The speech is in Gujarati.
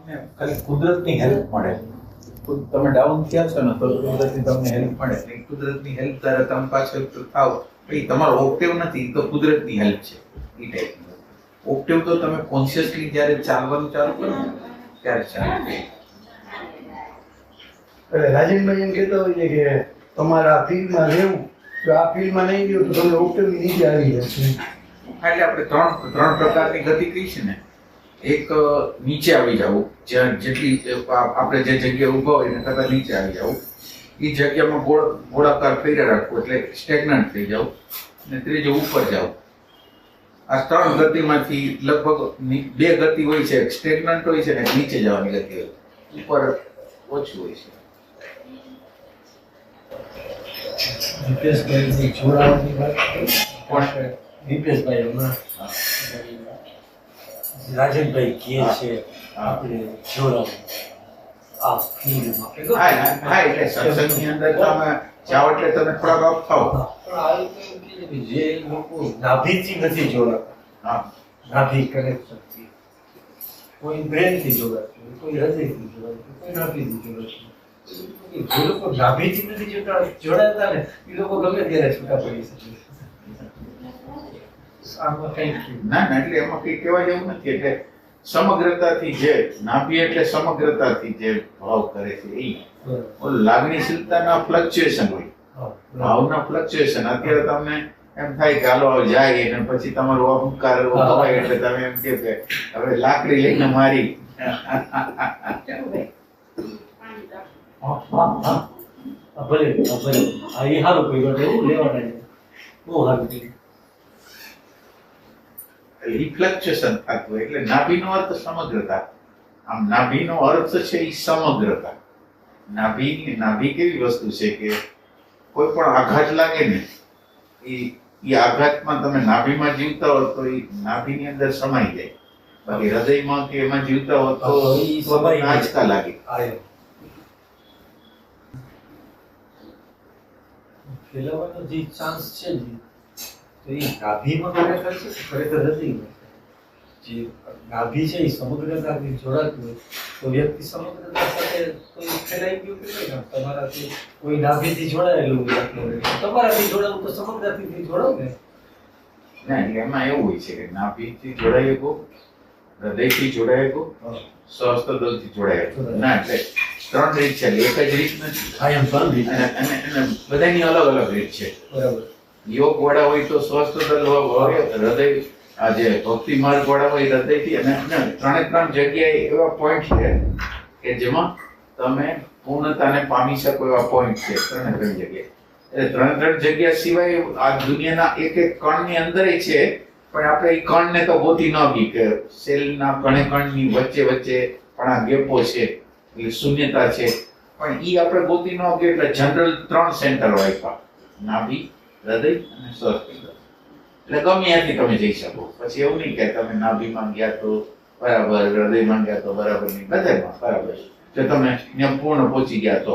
તમને ખાલી કુદરતની હેલ્પ મળે. તમે ડાઉન થયા છો ને તો કુદરતની તમને હેલ્પ મળે. એટલે કુદરતની હેલ્પ દ્વારા તમે પાછળ થાવ. પછી તમારો ઓક્ટેવ નથી, તો કુદરતની હેલ્પ છે એ ટાઈપની. ઓક્ટેવ તો તમે કોન્શિયસલી જ્યારે ચાલવાનું ચાલુ કરો ને ત્યારે ચાલુ. એટલે રાજેશભાઈ એમ કહેતા હોય છે કે તમારા ફિલ્ડમાં રહેવું, તો આ ફિલ્ડમાં નહીં ગયો તો તમે ઓક્ટેવની નીચે આવી જશે. એટલે આપણે ત્રણ પ્રકારની ગતિ કહી છે ને. એક નીચે આવી જવું, જ્યાં જેટલી આપણે જે જગ્યાએ ઊભા હોય એને કરતાં નીચે આવી જવું. એ જગ્યામાં ગોળાકાર ફેર્યા રાખવું એટલે સ્ટેગ્નન્ટ થઈ જવું. અને ત્રીજું ઉપર જવું. આ ત્રણ ગતિમાંથી લગભગ બે ગતિ હોય છે, એક સ્ટેગ્નન્ટ હોય છે ને નીચે જવાની ગતિ હોય. ઉપર ઓછું હોય છે. દીપેશભાઈ જોડાવાની વાત કોણ? દીપેશભાઈ હમણાં રાજેશભાઈ કહે છે આપણે જોડાવું આ ફિલ્ડમાં. હા, એટલે સત્સંગની અંદર તમે જાઓ એટલે તમે થોડાક અપ થાવ. પણ આ લોકો એમ કહે છે કે જે લોકો નાભીથી નથી જોડાતા, હા, નાભી કનેક્શનથી, કોઈ બ્રેનથી જોડાતું, કોઈ હૃદયથી જોડાતું, કોઈ નાભીથી જોડાતું. જે લોકો નાભીથી નથી જોડાતા ને એ લોકો ગમે ત્યારે છૂટા પડી શકે. આમાં કંઈક ના એટલે એમાં કઈ કહેવા જેવું નથી. એટલે સમગ્રતાથી જે નાભી એટલે સમગ્રતાથી જે ભાવ કરે છે એ લાગણીશીલતાના ફ્લક્ચ્યુએશન હોય, ભાવના ફ્લક્ચ્યુએશન. અત્યારે તમને એમ થાય કે હાલો જાય અને પછી તમારો અહંકાર હોય એટલે તમે એમ કે હવે લાકડી લઈને મારી. ભલે એ સારું કર્યું, એવું લેવાના બહુ સારું કર્યું. ફ્લક્ચ્યુએશન થતું હોય એટલે નાભીનો અર્થ સમગ્રતા. આમ નાભીનો અર્થ છે એ સમગ્રતા. નાભી કેવી વસ્તુ છે કે કોઈ પણ આઘાત લાગે ને એ આઘાતમાં તમે નાભીમાં જીવતા હો તો એ નાભીની અંદર સમાઈ જાય. બાકી હૃદયમાં કે એમાં જીવતા હો તો આંચકા લાગે. ફેલાવાનો જે ચાન્સ છે ને તો એ નાભીમાં ખરેખર છે, ખરેખર હૃદયમાં. જે નાભી છે એ સમગ્રતાથી જોડાતું હોય તો વ્યક્તિ સમગ્રતા સાથે કોઈ ફેલાઈ ગયું કે નહીં. તમારાથી કોઈ નાભીથી જોડાયેલું હોય, તમારાથી જોડાવું તો સમગ્રતાથી જોડાવ ને. ના એટલે એમાં એવું હોય છે કે નાભીથી જોડાઈ શકો, હૃદયથી જોડાઈ શકો, સહસ્ત્રદળથી જોડાઈ શકો. ના એટલે ત્રણ રીત છે, એક જ રીત નથી. હા, એમ ત્રણ રીત. અને બધાની અલગ અલગ રીત છે. બરાબર. યોગ વાળા હોય તો સ્વસ્થ હોય, હૃદય આ જે ભક્તિ માર્ગ વાળા હોય હૃદયથી. અને ત્રણે ત્રણ જગ્યાએ એવા પોઈન્ટ છે કે જેમાં તમે પૂર્ણતાને પામી શકો એવા પોઈન્ટ છે. ત્રણે ત્રણ જગ્યાએ. એટલે ત્રણે ત્રણ જગ્યા સિવાય આ દુનિયાના એક એક કણની અંદર છે, પણ આપણે એ કણને તો ગોતી ન ગઈ કે સેલના કણની વચ્ચે વચ્ચે પણ આ ગેપો છે, એટલે શૂન્યતા છે. પણ એ આપણે ગોતી ન ગઈ એટલે જનરલ ત્રણ સેન્ટર આપ્યા, નાભી, હૃદય અને સહસ્ત્રદળ. એટલે ગમે ત્યાંથી તમે જઈ શકો. પછી એવું નહીં કે તમે નાભીમાં ગયા તો બરાબર, હૃદયમાં ગયા તો બરાબર નહીં, બધામાં બરાબર. જો તમે ત્યાં પૂર્ણ પહોંચી ગયા તો